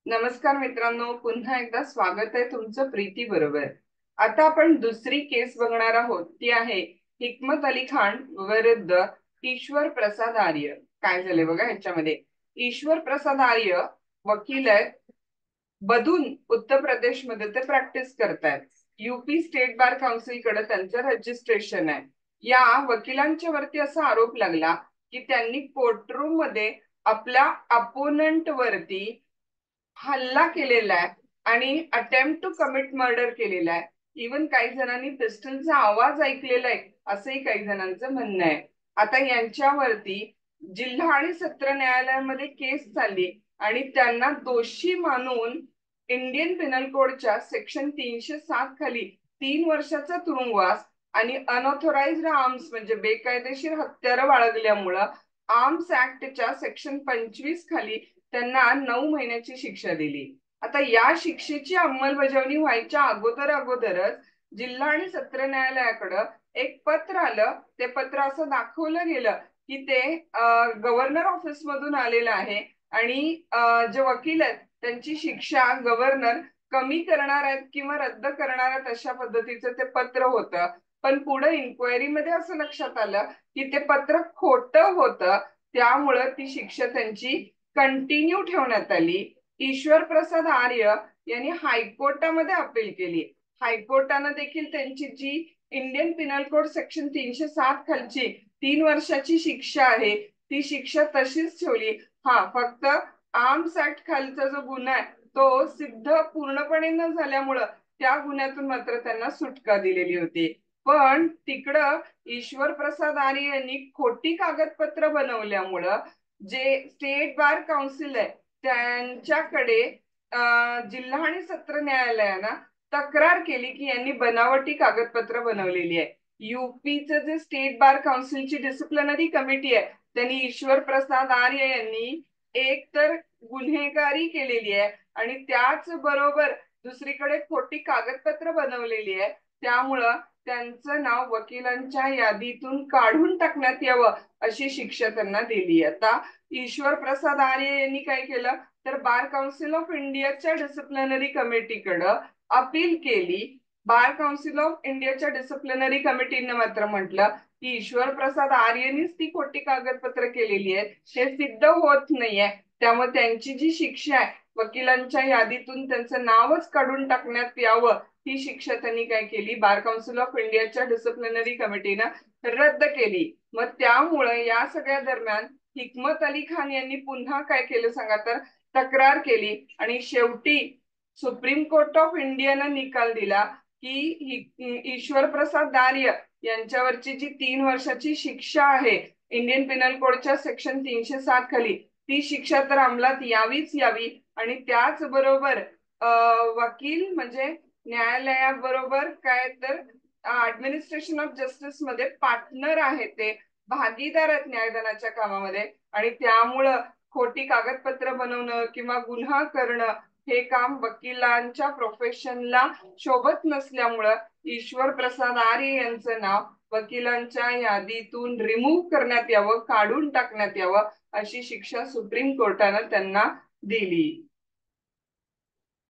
नमस्कार मित्रांनो, पुन्हा एकदा स्वागत आहे तुमचं प्रीती बरोबर. आता आपण दुसरी केस बघणार आहोत. ती आहे हिकमत अली खान विरुद्ध ईश्वर प्रसाद आर्य. काय झाले बघा ह्याच्यामध्ये. ईश्वर प्रसाद आर्य वकील आहेत. बधून उत्तर प्रदेश मध्ये ते प्रॅक्टिस करतायत. यूपी स्टेट बार काउन्सिल कडे त्यांचं रजिस्ट्रेशन आहे. या वकिलांच्या वरती असा आरोप लागला की त्यांनी कोर्टरूम मध्ये आपल्या अपोनंट वरती हल्ला केलेला आहे आणि अटेम्प्ट टू कमिट मर्डर केलेला आहे. इवन काही जणांनी पिस्टलचा आवाज ऐकलेला आहे असंही काही जणांचं म्हणणं आहे. आता यांच्यावरती जिल्हा आणि सत्र न्यायालयामध्ये केस चालली आणि त्यांना दोषी मानून इंडियन पिनल कोडच्या सेक्शन 307 खाली 3 वर्षाचा तुरुंगवास आणि अनऑथोराइज्ड आर्म्स म्हणजे बेकायदेशीर हत्यारं बाळगल्यामुळं आर्म्स ऍक्टच्या सेक्शन 25 खाली त्यांना 9 महिन्याची शिक्षा दिली. आता या शिक्षेची अंमलबजावणी व्हायच्या अगोदरच जिल्हा आणि सत्र न्यायालयाकडं एक पत्र आलं. ते पत्र असं दाखवलं गेलं की ते गव्हर्नर ऑफिस मधून आलेलं आहे आणि जे वकील आहेत त्यांची शिक्षा गव्हर्नर कमी करणार आहेत किंवा रद्द करणार आहेत अशा पद्धतीचं ते पत्र होतं. पण पुढे इन्क्वायरी मध्ये असं लक्षात आलं की ते पत्र खोटं होतं. त्यामुळं ती शिक्षा त्यांची कंटिन्यू ठेवण्यात आली. ईश्वर प्रसाद आर्य यांनी हायकोर्टामध्ये अपील केली. हायकोर्टानं देखील त्यांची जी इंडियन पिनल कोड सेक्शन 307 खालची 3 वर्षाची शिक्षा आहे ती शिक्षा तशीच ठेवली. हा फक्त आर्म्स ऍक्ट खालचा जो गुन्हा आहे तो सिद्ध पूर्णपणे न झाल्यामुळं त्या गुन्ह्यातून मात्र त्यांना सुटका दिलेली होती. पण तिकडं ईश्वर प्रसाद आर्य यांनी खोटी कागदपत्र बनवल्यामुळं जे स्टेट बार काउन्सिल आहे त्यांच्याकडे जिल्हा आणि सत्र न्यायालयानं तक्रार केली की यांनी बनावटी कागदपत्र बनवलेली आहे. यूपीचं जे स्टेट बार काउन्सिलची डिसिप्लिनरी कमिटी आहे त्यांनी ईश्वर प्रसाद आर्य यांनी एक तर गुन्हेगारी केलेली आहे आणि त्याच बरोबर दुसरीकडे खोटी कागदपत्र बनवलेली आहे. त्यामुळं त्यांचं नाव वकिलांच्या यादीतून काढून टाकण्यात यावं अशी शिक्षा त्यांना दिली. आता ईश्वर प्रसाद आर्य यांनी काय केलं तर बार काउन्सिल ऑफ इंडियाच्या डिसिप्लिनरी कमिटीकडे अपील केली. बार काउन्सिल ऑफ इंडियाच्या डिसिप्लिनरी कमिटीने मात्र म्हटलं की ईश्वर प्रसाद आर्यनीच ती खोटी कागदपत्र केलेली आहेत, हे सिद्ध होत नाहीये. त्यामुळे त्यांची जी शिक्षा आहे वकिलांच्या यादीतून त्यांचं नावच काढून टाकण्यात यावं ही शिक्षा त्यांनी काय केली बार काउन्सिल ऑफ इंडियाच्या डिसिप्लिनरी कमिटीनं रद्द केली. मग त्यामुळे या सगळ्या दरम्यान हिकमत अली खान यांनी पुन्हा काय केलं सांगा तर तक्रार केली आणि शेवटी सुप्रीम कोर्ट ऑफ इंडियानं निकाल दिला की ईश्वर प्रसाद आर्य यांच्यावरची जी 3 वर्षाची शिक्षा आहे इंडियन पिनल कोडच्या सेक्शन 307 खाली ती शिक्षा तर अंमलात यावीच यावी आणि त्याचबरोबर वकील म्हणजे न्यायालयाबरोबर काय तर ऍडमिनिस्ट्रेशन ऑफ जस्टिस मध्ये पार्टनर आहे, ते भागीदार आहेत न्यायदानाच्या कामामध्ये आणि त्यामुळं खोटी कागदपत्र बनवणं किंवा गुन्हा करणं हे काम वकिलांच्या प्रोफेशनला शोभत नसल्यामुळं ईश्वर प्रसाद आर्य यांचं नाव वकिलांच्या यादीतून रिमूव्ह करण्यात यावं, काढून टाकण्यात यावं अशी शिक्षा सुप्रीम कोर्टानं त्यांना दिली.